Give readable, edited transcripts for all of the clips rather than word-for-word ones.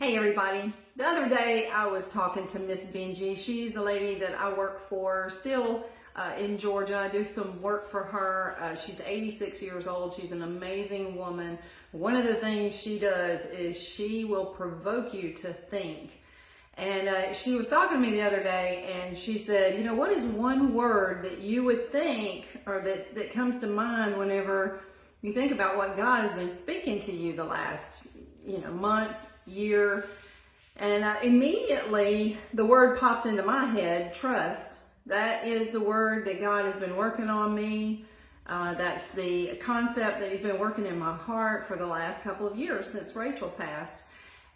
Hey everybody. The other day I was talking to Miss Benji. She's the lady that I work for still in Georgia. I do some work for her. She's 86 years old. She's an amazing woman. One of the things she does is she will provoke you to think. And she was talking to me the other day and she said, you know, what is one word that you would think or that comes to mind whenever you think about what God has been speaking to you the last, months, year? And immediately the word popped into my head, trust. That is the word that God has been working on me. That's the concept that He's been working in my heart for the last couple of years since Rachel passed.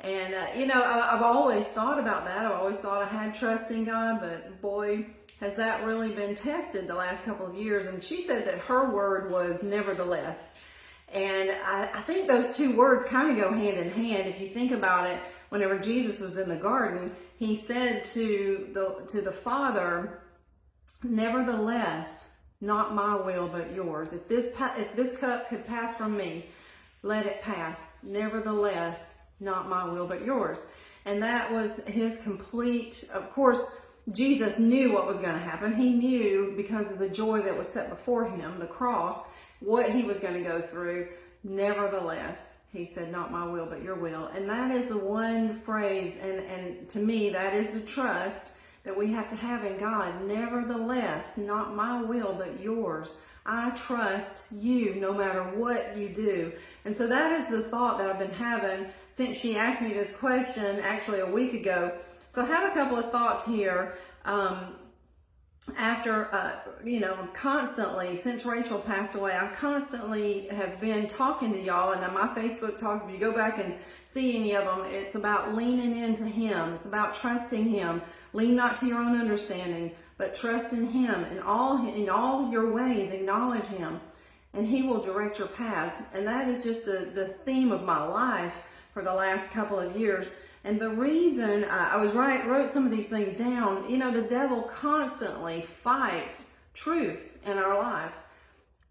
And, I've always thought about that. I've always thought I had trust in God, but boy, has that really been tested the last couple of years. And she said that her word was nevertheless. And I think those two words kind of go hand in hand. If you think about it, whenever Jesus was in the garden, He said to the Father, nevertheless, not my will, but yours. If this cup could pass from me, let it pass. Nevertheless, not my will, but yours. And that was His complete, of course, Jesus knew what was going to happen. He knew, because of the joy that was set before Him, the cross, what He was going to go through. Nevertheless, He said, not my will, but your will. And that is the one phrase, and to me, that is the trust that we have to have in God. Nevertheless, not my will, but yours. I trust you no matter what you do. And so that is the thought that I've been having since she asked me this question actually a week ago. So I have a couple of thoughts here. Constantly, since Rachel passed away, I constantly have been talking to y'all, and my Facebook talks, if you go back and see any of them, it's about leaning into Him. It's about trusting Him. Lean not to your own understanding, but trust in Him. In all your ways, acknowledge Him, and He will direct your paths. And that is just the theme of my life for the last couple of years. And the reason I wrote some of these things down, the devil constantly fights truth in our life.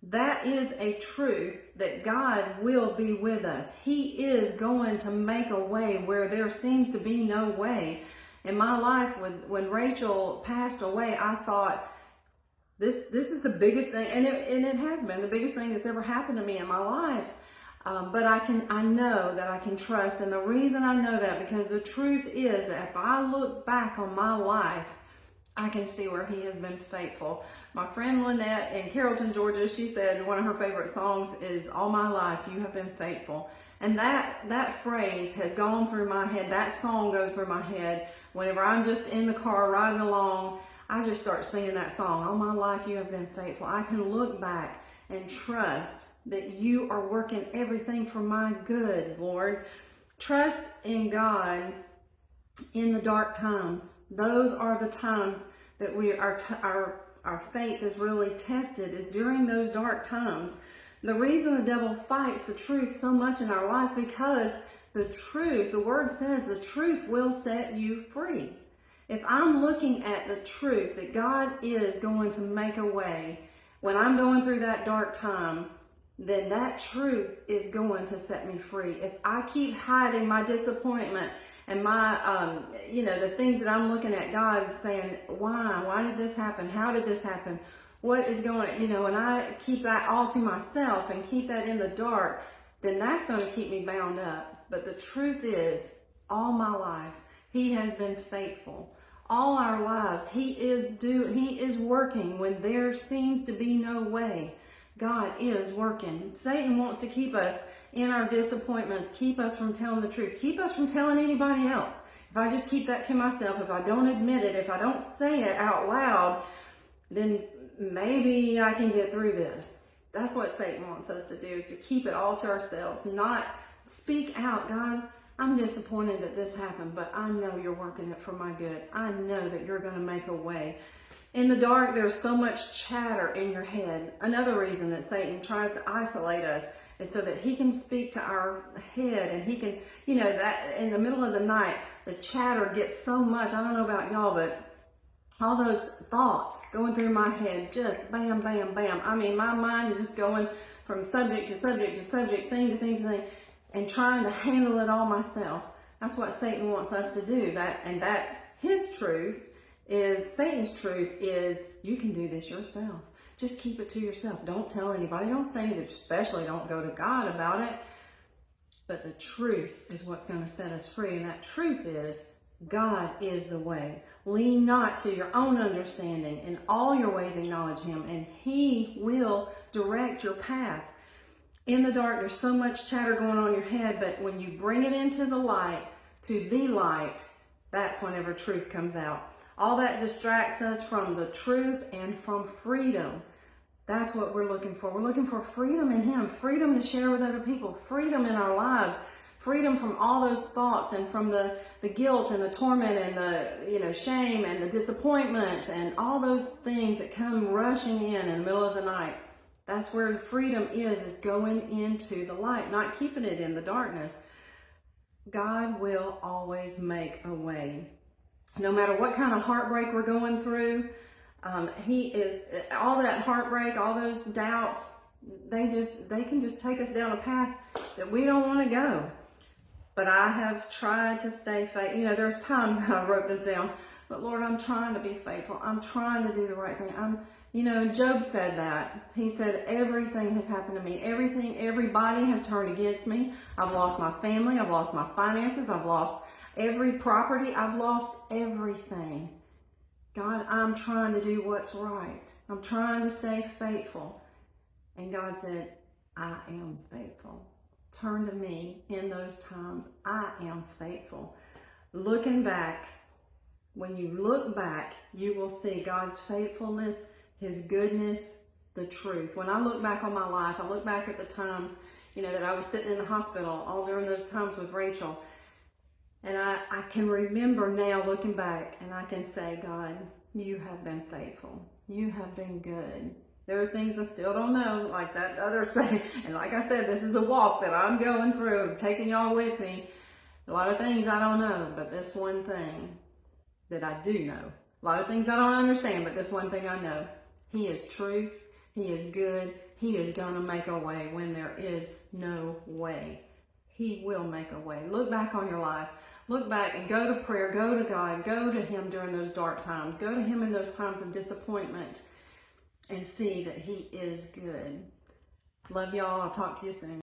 That is a truth that God will be with us. He is going to make a way where there seems to be no way. In my life, when Rachel passed away, I thought, this is the biggest thing, and it has been the biggest thing that's ever happened to me in my life. But I know that I can trust. And the reason I know that, because the truth is that if I look back on my life, I can see where He has been faithful. My friend Lynette in Carrollton, Georgia, she said one of her favorite songs is All My Life You Have Been Faithful. And that phrase has gone through my head. That song goes through my head. Whenever I'm just in the car riding along, I just start singing that song. All my life you have been faithful. I can look back and trust that you are working everything for my good, Lord. Trust in God in the dark times. Those are the times that our faith is really tested, is during those dark times. The reason the devil fights the truth so much in our life, because the truth, the word says the truth will set you free. If I'm looking at the truth that God is going to make a way, when I'm going through that dark time, then that truth is going to set me free. If I keep hiding my disappointment and my, the things that I'm looking at God saying, why did this happen? How did this happen? What is going on? And I keep that all to myself and keep that in the dark, then that's going to keep me bound up. But the truth is, all my life, He has been faithful. All our lives, He is working when there seems to be no way. God is working. Satan wants to keep us in our disappointments, keep us from telling the truth, keep us from telling anybody else. If I just keep that to myself, if I don't admit it, if I don't say it out loud, then maybe I can get through this. That's what Satan wants us to do, is to keep it all to ourselves, not speak out. God, I'm disappointed that this happened, but I know you're working it for my good. I know that you're going to make a way. In the dark, there's so much chatter in your head. Another reason that Satan tries to isolate us is so that he can speak to our head, and he can, that in the middle of the night, the chatter gets so much. I don't know about y'all, but all those thoughts going through my head, just bam, bam, bam. I mean, my mind is just going from subject to subject to subject, thing to thing to thing, and trying to handle it all myself. That's what Satan wants us to do. And that's his truth. Satan's truth is you can do this yourself. Just keep it to yourself. Don't tell anybody. Don't say that, especially don't go to God about it. But the truth is what's going to set us free. And that truth is God is the way. Lean not to your own understanding. In all your ways acknowledge him, and he will direct your paths. In the dark, there's so much chatter going on in your head, but when you bring it into the light, to the light, that's whenever truth comes out. All that distracts us from the truth and from freedom. That's what we're looking for. We're looking for freedom in him, freedom to share with other people, freedom in our lives, freedom from all those thoughts and from the guilt and the torment and the shame and the disappointment and all those things that come rushing in the middle of the night. That's where freedom is going into the light, not keeping it in the darkness. God will always make a way. No matter what kind of heartbreak we're going through, he is, all that heartbreak, all those doubts, they can just take us down a path that we don't want to go. But I have tried to stay faithful. There's times I wrote this down, but Lord, I'm trying to be faithful. I'm trying to do the right thing. Job said that. He said, everything has happened to me. Everybody has turned against me. I've lost my family. I've lost my finances. I've lost every property. I've lost everything. God, I'm trying to do what's right. I'm trying to stay faithful. And God said, I am faithful. Turn to me in those times. I am faithful. Looking back, when you look back, you will see God's faithfulness, his goodness, the truth. When I look back on my life, I look back at the times, that I was sitting in the hospital, all during those times with Rachel. And I can remember now looking back, and I can say, God, you have been faithful. You have been good. There are things I still don't know, like that other saying. And like I said, this is a walk that I'm going through. I'm taking y'all with me. A lot of things I don't know, but this one thing that I do know. A lot of things I don't understand, but this one thing I know. He is truth. He is good. He is going to make a way when there is no way. He will make a way. Look back on your life. Look back and go to prayer. Go to God. Go to him during those dark times. Go to him in those times of disappointment and see that he is good. Love y'all. I'll talk to you soon.